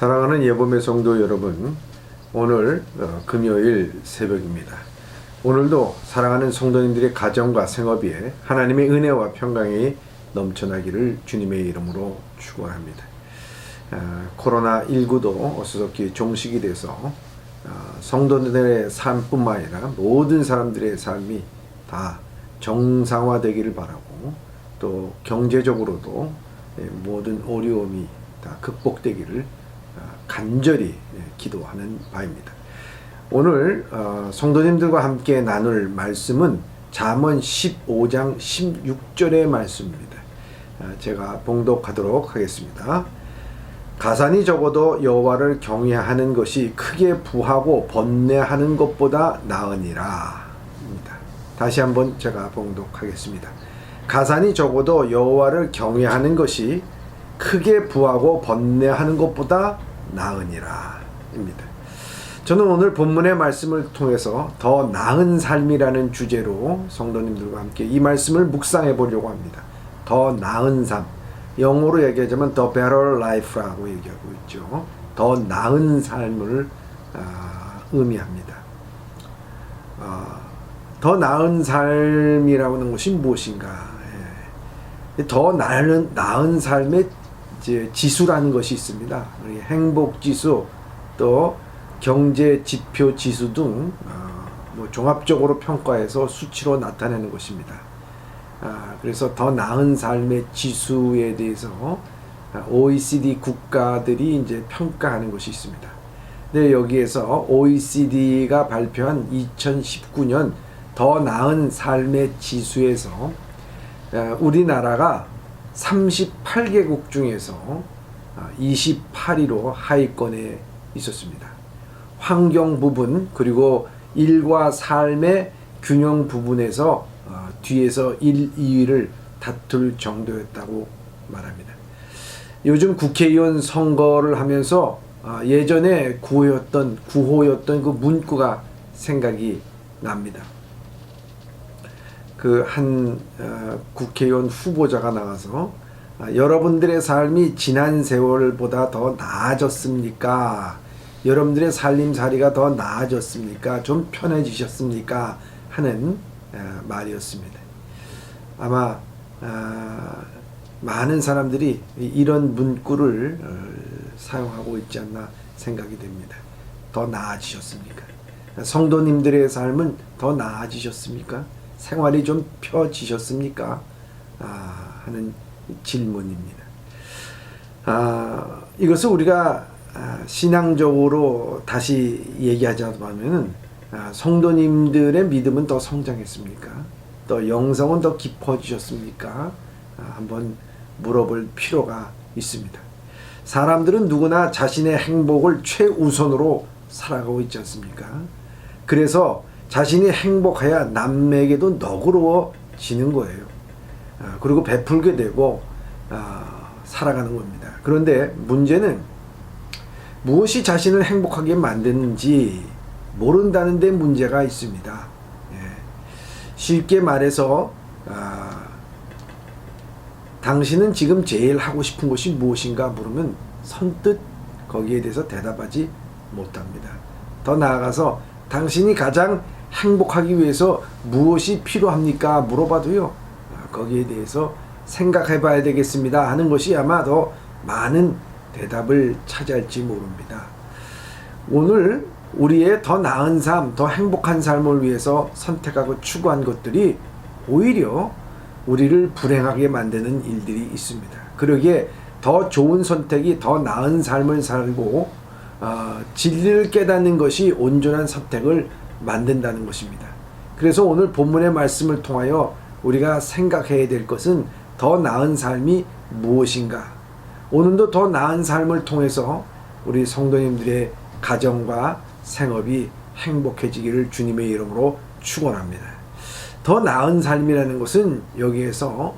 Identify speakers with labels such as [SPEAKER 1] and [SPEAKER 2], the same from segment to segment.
[SPEAKER 1] 사랑하는 예범의 성도 여러분, 오늘 금요일 새벽입니다. 오늘도 사랑하는 성도님들의 가정과 생업에 하나님의 은혜와 평강이 넘쳐나기를 주님의 이름으로 축원합니다. 코로나19도 어수선히 종식이 돼서 성도들의 삶뿐만 아니라 모든 사람들의 삶이 다 정상화되기를 바라고, 또 경제적으로도 모든 어려움이 다 극복되기를 간절히 기도하는 바입니다. 오늘 성도님들과 함께 나눌 말씀은 잠언 15장 16절의 말씀입니다. 제가 봉독하도록 하겠습니다. 가산이 적어도 여호와를 경외하는 것이 크게 부하고 번뇌하는 것보다 나으니라. 다시 한번 제가 봉독하겠습니다. 가산이 적어도 여호와를 경외하는 것이 크게 부하고 번뇌하는 것보다 나으니라 입니다. 저는 오늘 본문의 말씀을 통해서 더 나은 삶이라는 주제로 성도님들과 함께 이 말씀을 묵상해 보려고 합니다. 더 나은 삶, 영어로 얘기하자면 The Better Life라고 얘기하고 있죠. 더 나은 삶을 의미합니다. 더 나은 삶이라고 하는 것이 무엇인가? 더 나은 삶의 지수라는 것이 있습니다. 행복 지수, 또 경제 지표 지수 등 종합적으로 평가해서 수치로 나타내는 것입니다. 그래서 더 나은 삶의 지수에 대해서 OECD 국가들이 이제 평가하는 것이 있습니다. 근데 여기에서 OECD가 발표한 2019년 더 나은 삶의 지수에서 우리나라가 38개국 중에서 28위로 하위권에 있었습니다. 환경 부분, 그리고 일과 삶의 균형 부분에서 뒤에서 1, 2위를 다툴 정도였다고 말합니다. 요즘 국회의원 선거를 하면서 예전에 구호였던 그 문구가 생각이 납니다. 그 한 국회의원 후보자가 나가서 여러분들의 삶이 지난 세월보다 더 나아졌습니까? 여러분들의 살림살이가 더 나아졌습니까? 좀 편해지셨습니까? 하는 말이었습니다. 아마 많은 사람들이 이런 문구를 사용하고 있지 않나 생각이 됩니다. 더 나아지셨습니까? 성도님들의 삶은 더 나아지셨습니까? 생활이 좀 펴지셨습니까? 하는 질문입니다. 이것을 우리가 신앙적으로 다시 얘기하자면 성도님들의 믿음은 더 성장했습니까? 또 영성은 더 깊어지셨습니까? 한번 물어볼 필요가 있습니다. 사람들은 누구나 자신의 행복을 최우선으로 살아가고 있지 않습니까? 그래서 자신이 행복해야 남에게도 너그러워지는 거예요. 그리고 베풀게 되고 살아가는 겁니다. 그런데 문제는 무엇이 자신을 행복하게 만드는지 모른다는 데 문제가 있습니다. 쉽게 말해서 당신은 지금 제일 하고 싶은 것이 무엇인가 물으면 선뜻 거기에 대해서 대답하지 못합니다. 더 나아가서 당신이 가장 행복하기 위해서 무엇이 필요합니까? 물어봐도요, 거기에 대해서 생각해 봐야 되겠습니다 하는 것이 아마 더 많은 대답을 차지할지 모릅니다. 오늘 우리의 더 나은 삶, 더 행복한 삶을 위해서 선택하고 추구한 것들이 오히려 우리를 불행하게 만드는 일들이 있습니다. 그러기에 더 좋은 선택이 더 나은 삶을 살고 진리를 깨닫는 것이 온전한 선택을 만든다는 것입니다. 그래서 오늘 본문의 말씀을 통하여 우리가 생각해야 될 것은 더 나은 삶이 무엇인가? 오늘도 더 나은 삶을 통해서 우리 성도님들의 가정과 생업이 행복해지기를 주님의 이름으로 축원합니다. 더 나은 삶이라는 것은 여기에서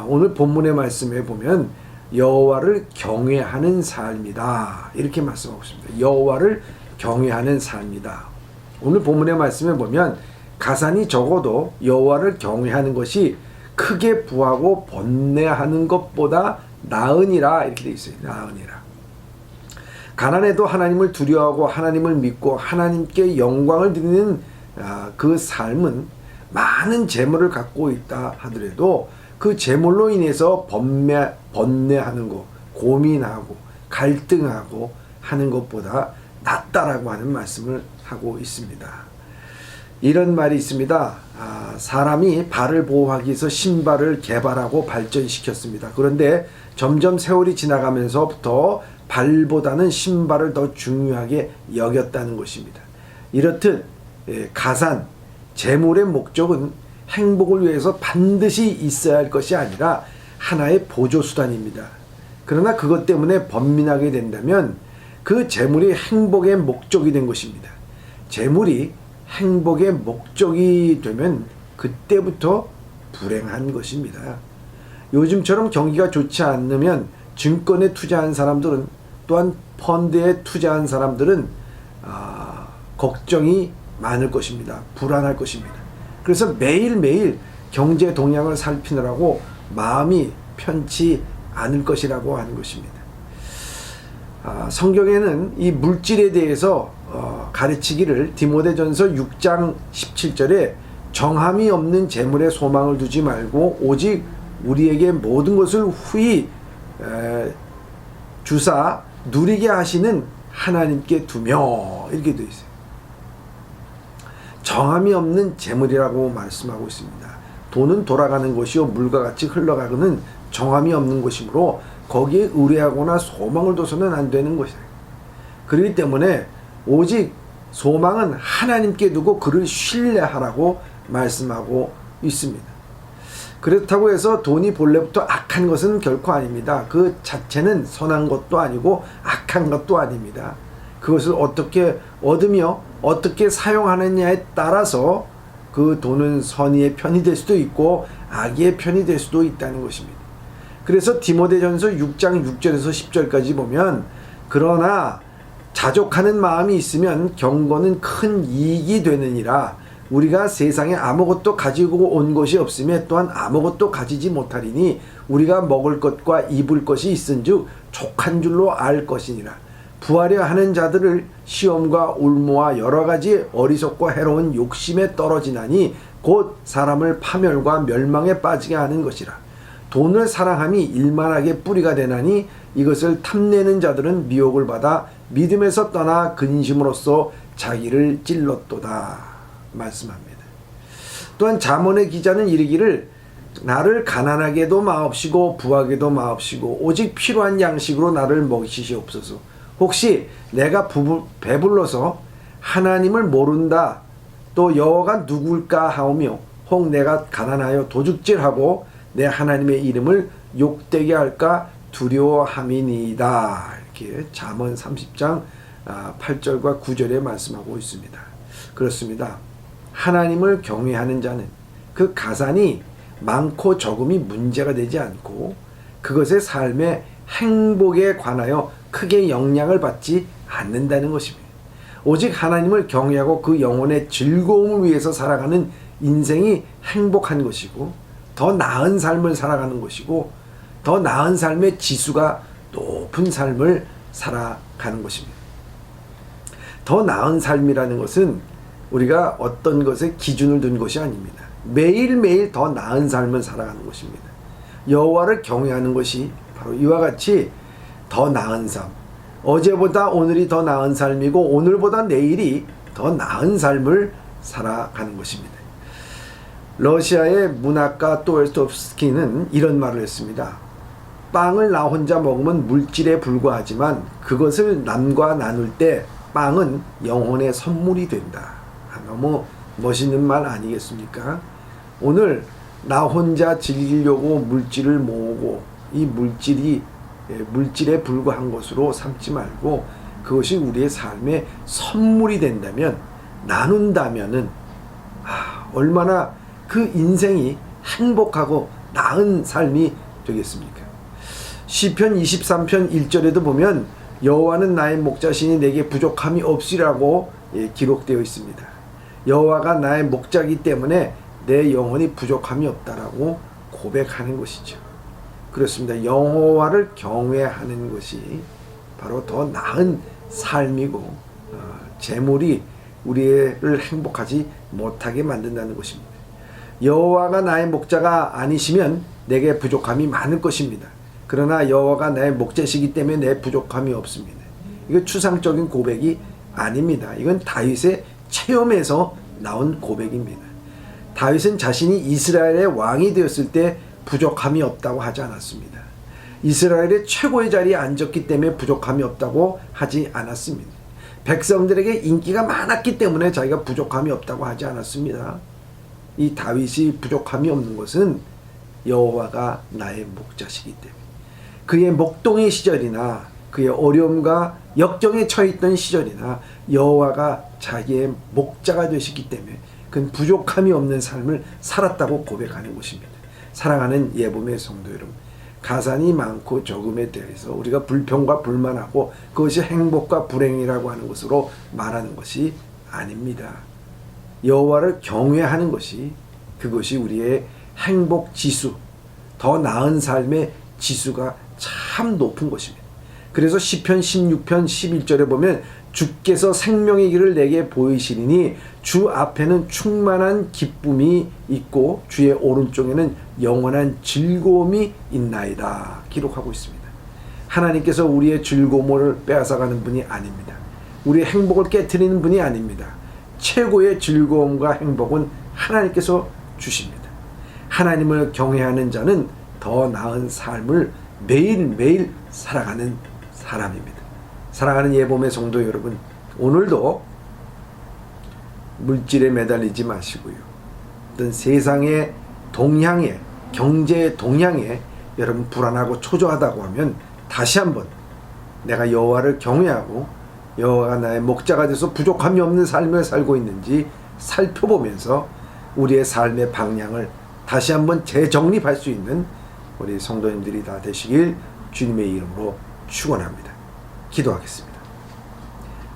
[SPEAKER 1] 오늘 본문의 말씀에 보면 여호와를 경외하는 삶이다 이렇게 말씀하고 있습니다. 여호와를 경외하는 삶이다. 오늘 본문의 말씀에 보면 가산이 적어도 여호와를 경외하는 것이 크게 부하고 번뇌하는 것보다 나으니라 이렇게 되어 있어요. 나으니라. 가난해도 하나님을 두려워하고 하나님을 믿고 하나님께 영광을 드리는 그 삶은 많은 재물을 갖고 있다 하더라도 그 재물로 인해서 번뇌하는 것, 고민하고 갈등하고 하는 것보다 낫다라고 하는 말씀을 하고 있습니다. 이런 말이 있습니다. 사람이 발을 보호하기 위해서 신발을 개발하고 발전시켰습니다. 그런데 점점 세월이 지나가면서부터 발보다는 신발을 더 중요하게 여겼다는 것입니다. 이렇듯 가산, 재물의 목적은 행복을 위해서 반드시 있어야 할 것이 아니라 하나의 보조수단입니다. 그러나 그것 때문에 번민하게 된다면 그 재물이 행복의 목적이 된 것입니다. 재물이 행복의 목적이 되면 그때부터 불행한 것입니다. 요즘처럼 경기가 좋지 않으면 증권에 투자한 사람들은 또한 펀드에 투자한 사람들은 걱정이 많을 것입니다. 불안할 것입니다. 그래서 매일매일 경제 동향을 살피느라고 마음이 편치 않을 것이라고 하는 것입니다. 성경에는 이 물질에 대해서 가르치기를 디모데전서 6장 17절에 정함이 없는 재물에 소망을 두지 말고 오직 우리에게 모든 것을 후히 주사 누리게 하시는 하나님께 두며 이렇게 되어 있어요. 정함이 없는 재물이라고 말씀하고 있습니다. 돈은 돌아가는 것이요 물과 같이 흘러가고는 정함이 없는 것이므로 거기에 의뢰하거나 소망을 둬서는 안 되는 것이에요. 그렇기 때문에 오직 소망은 하나님께 두고 그를 신뢰하라고 말씀하고 있습니다. 그렇다고 해서 돈이 본래부터 악한 것은 결코 아닙니다. 그 자체는 선한 것도 아니고 악한 것도 아닙니다. 그것을 어떻게 얻으며 어떻게 사용하느냐에 따라서 그 돈은 선의의 편이 될 수도 있고 악의 편이 될 수도 있다는 것입니다. 그래서 디모데전서 6장 6절에서 10절까지 보면 그러나 자족하는 마음이 있으면 경건은 큰 이익이 되느니라. 우리가 세상에 아무것도 가지고 온 것이 없으며 또한 아무것도 가지지 못하리니 우리가 먹을 것과 입을 것이 있은즉 족한 줄로 알 것이니라. 부하려 하는 자들을 시험과 울무와 여러 가지 어리석고 해로운 욕심에 떨어지나니 곧 사람을 파멸과 멸망에 빠지게 하는 것이라. 돈을 사랑함이 일만하게 뿌리가 되나니 이것을 탐내는 자들은 미혹을 받아 믿음에서 떠나 근심으로써 자기를 찔렀도다 말씀합니다. 또한 잠언의 기자는 이르기를 나를 가난하게도 마옵시고 부하게도 마옵시고 오직 필요한 양식으로 나를 먹이시옵소서. 혹시 내가 배불러서 하나님을 모른다 또 여호와가 누굴까 하오며 혹 내가 가난하여 도둑질하고 내 하나님의 이름을 욕되게 할까 두려워함이니이다. 이렇게 잠언 30장 8절과 9절에 말씀하고 있습니다. 그렇습니다. 하나님을 경외하는 자는 그 가산이 많고 적음이 문제가 되지 않고 그것의 삶의 행복에 관하여 크게 영향을 받지 않는다는 것입니다. 오직 하나님을 경외하고 그 영혼의 즐거움을 위해서 살아가는 인생이 행복한 것이고 더 나은 삶을 살아가는 것이고 더 나은 삶의 지수가 높은 삶을 살아가는 것입니다. 더 나은 삶이라는 것은 우리가 어떤 것에 기준을 둔 것이 아닙니다. 매일매일 더 나은 삶을 살아가는 것입니다. 여호와를 경외하는 것이 바로 이와 같이 더 나은 삶, 어제보다 오늘이 더 나은 삶이고 오늘보다 내일이 더 나은 삶을 살아가는 것입니다. 러시아의 문학가 또엘스토프스키는 이런 말을 했습니다. 빵을 나 혼자 먹으면 물질에 불과하지만 그것을 남과 나눌 때 빵은 영혼의 선물이 된다. 너무 멋있는 말 아니겠습니까? 오늘 나 혼자 즐기려고 물질을 모으고 이 물질에 불과한 것으로 삼지 말고 그것이 우리의 삶의 선물이 된다면 나눈다면은 얼마나 그 인생이 행복하고 나은 삶이 되겠습니까? 시편 23편 1절에도 보면 여호와는 나의 목자시니 내게 부족함이 없으리라고 기록되어 있습니다. 여호와가 나의 목자이기 때문에 내 영혼이 부족함이 없다라고 고백하는 것이죠. 그렇습니다. 여호와를 경외하는 것이 바로 더 나은 삶이고 재물이 우리를 행복하지 못하게 만든다는 것입니다. 여호와가 나의 목자가 아니시면 내게 부족함이 많을 것입니다. 그러나 여호와가 나의 목자시기 때문에 내 부족함이 없습니다. 이거 추상적인 고백이 아닙니다. 이건 다윗의 체험에서 나온 고백입니다. 다윗은 자신이 이스라엘의 왕이 되었을 때 부족함이 없다고 하지 않았습니다. 이스라엘의 최고의 자리에 앉았기 때문에 부족함이 없다고 하지 않았습니다. 백성들에게 인기가 많았기 때문에 자기가 부족함이 없다고 하지 않았습니다. 이 다윗이 부족함이 없는 것은 여호와가 나의 목자시기 때문에, 그의 목동의 시절이나 그의 어려움과 역경에 처했던 시절이나 여호와가 자기의 목자가 되시기 때문에 그는 부족함이 없는 삶을 살았다고 고백하는 것입니다. 사랑하는 예봄의 성도 여러분, 가산이 많고 적음에 대해서 우리가 불평과 불만하고 그것이 행복과 불행이라고 하는 것으로 말하는 것이 아닙니다. 여호와를 경외하는 것이, 그것이 우리의 행복 지수, 더 나은 삶의 지수가 참 높은 것입니다. 그래서 시편 16편 11절에 보면 주께서 생명의 길을 내게 보이시리니 주 앞에는 충만한 기쁨이 있고 주의 오른쪽에는 영원한 즐거움이 있나이다 기록하고 있습니다. 하나님께서 우리의 즐거움을 빼앗아가는 분이 아닙니다. 우리의 행복을 깨트리는 분이 아닙니다. 최고의 즐거움과 행복은 하나님께서 주십니다. 하나님을 경외하는 자는 더 나은 삶을 매일매일 살아가는 사람입니다. 사랑하는 예봄의 성도 여러분, 오늘도 물질에 매달리지 마시고요. 어떤 세상의 동향에, 경제의 동향에 여러분 불안하고 초조하다고 하면 다시 한번 내가 여호와를 경외하고 여호와가 나의 목자가 돼서 부족함이 없는 삶을 살고 있는지 살펴보면서 우리의 삶의 방향을 다시 한번 재정립할 수 있는 우리 성도님들이 다 되시길 주님의 이름으로 축원합니다. 기도하겠습니다.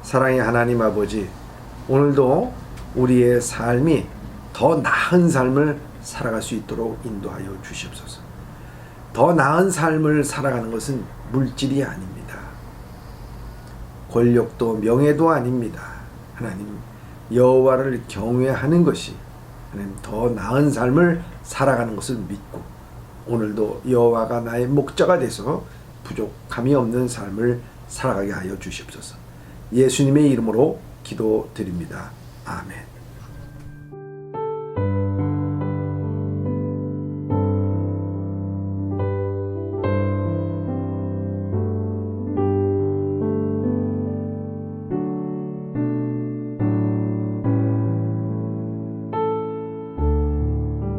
[SPEAKER 1] 사랑의 하나님 아버지, 오늘도 우리의 삶이 더 나은 삶을 살아갈 수 있도록 인도하여 주시옵소서. 더 나은 삶을 살아가는 것은 물질이 아닙니다. 권력도 명예도 아닙니다. 하나님, 여호와를 경외하는 것이 하나님 더 나은 삶을 살아가는 것을 믿고 오늘도 여호와가 나의 목자가 돼서 부족함이 없는 삶을 살아가게 하여 주시옵소서. 예수님의 이름으로 기도드립니다. 아멘.